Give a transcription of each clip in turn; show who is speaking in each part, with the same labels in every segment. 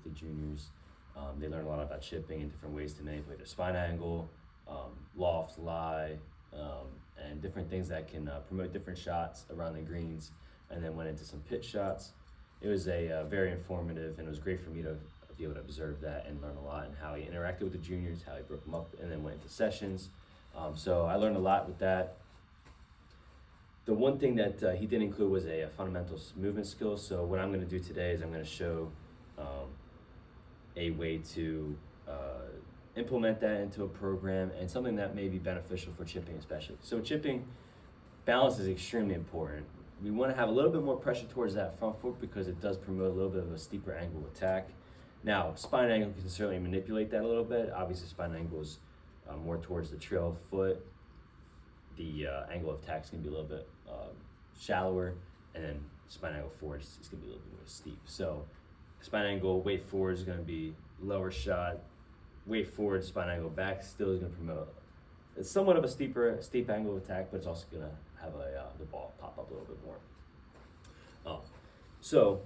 Speaker 1: especially juniors. They learn a lot about chipping and different ways to manipulate their spine angle, loft, lie, and different things that can promote different shots around the greens, and then went into some pitch shots. It was a very informative, and it was great for me to be able to observe that and learn a lot, and how he interacted with the juniors, how he broke them up, and then went into sessions. So I learned a lot with that. The one thing that he did include was a fundamental movement skill. So what I'm going to do today is I'm going to show a way to implement that into a program, and something that may be beneficial for chipping especially. So chipping, balance is extremely important. We want to have a little bit more pressure towards that front foot because it does promote a little bit of a steeper angle attack. Now, spine angle can certainly manipulate that a little bit. Obviously, spine angle is more towards the trail foot. The angle of attack is going to be a little bit shallower, and then spine angle forward is going to be a little bit more steep. So spine angle weight forward is going to be lower shot. Weight forward, spine angle back still is going to promote. It's somewhat of a steep angle of attack, but it's also going to have the ball pop up a little bit more. So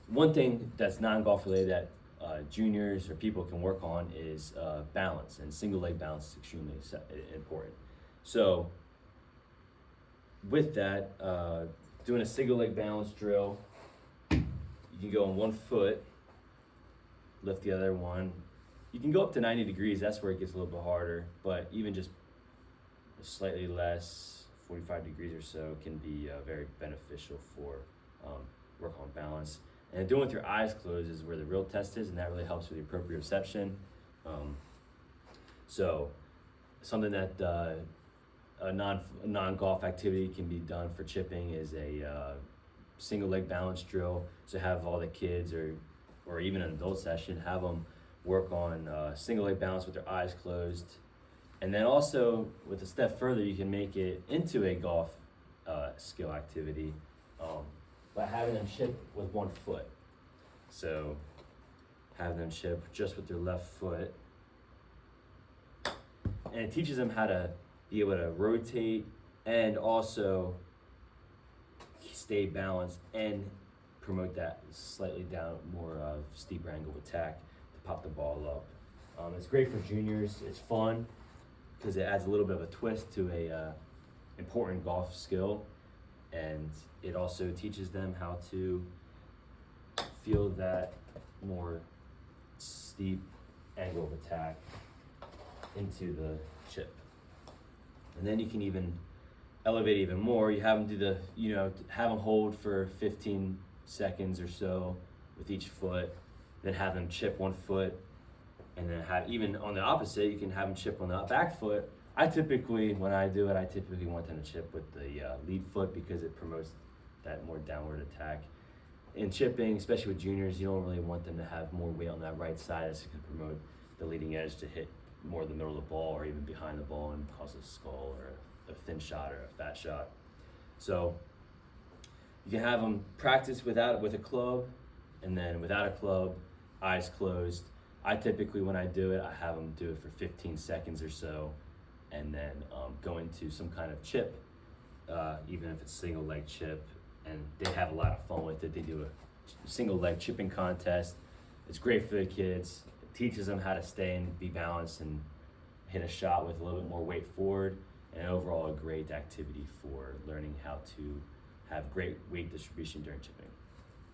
Speaker 1: one thing that's non-golf related that juniors or people can work on is balance, and single leg balance is extremely important. So with that, doing a single leg balance drill, you can go on one foot, lift the other one. You can go up to 90 degrees, that's where it gets a little bit harder, but even just slightly less, 45 degrees or so, can be very beneficial for work on balance. And doing it with your eyes closed is where the real test is, and that really helps with the appropriate reception. So something that a non-golf activity can be done for chipping is a single leg balance drill. So have all the kids or even an adult session, have them work on single leg balance with their eyes closed. And then also, with a step further, you can make it into a golf skill activity by having them chip with one foot. So have them chip just with their left foot. And it teaches them how to be able to rotate and also stay balanced and promote that slightly down, more steeper angle attack to pop the ball up. It's great for juniors. It's fun because it adds a little bit of a twist to a important golf skill, and it also teaches them how to feel that more steep angle of attack into the chip. And then you can even elevate even more. You have them do have them hold for 15 seconds or so with each foot, then have them chip one foot, and then have, even on the opposite, you can have them chip on the back foot. When I do it, I typically want them to chip with the lead foot because it promotes that more downward attack. In chipping, especially with juniors, you don't really want them to have more weight on that right side, as it can promote the leading edge to hit more the middle of the ball or even behind the ball and cause a skull or a thin shot or a fat shot. So you can have them practice with a club, and then without a club, eyes closed. I typically, when I do it, I have them do it for 15 seconds or so, and then go into some kind of chip, even if it's single leg chip, and they have a lot of fun with it. They do a single leg chipping contest. It's great for the kids. It teaches them how to stay and be balanced and hit a shot with a little bit more weight forward, and overall a great activity for learning how to have great weight distribution during chipping.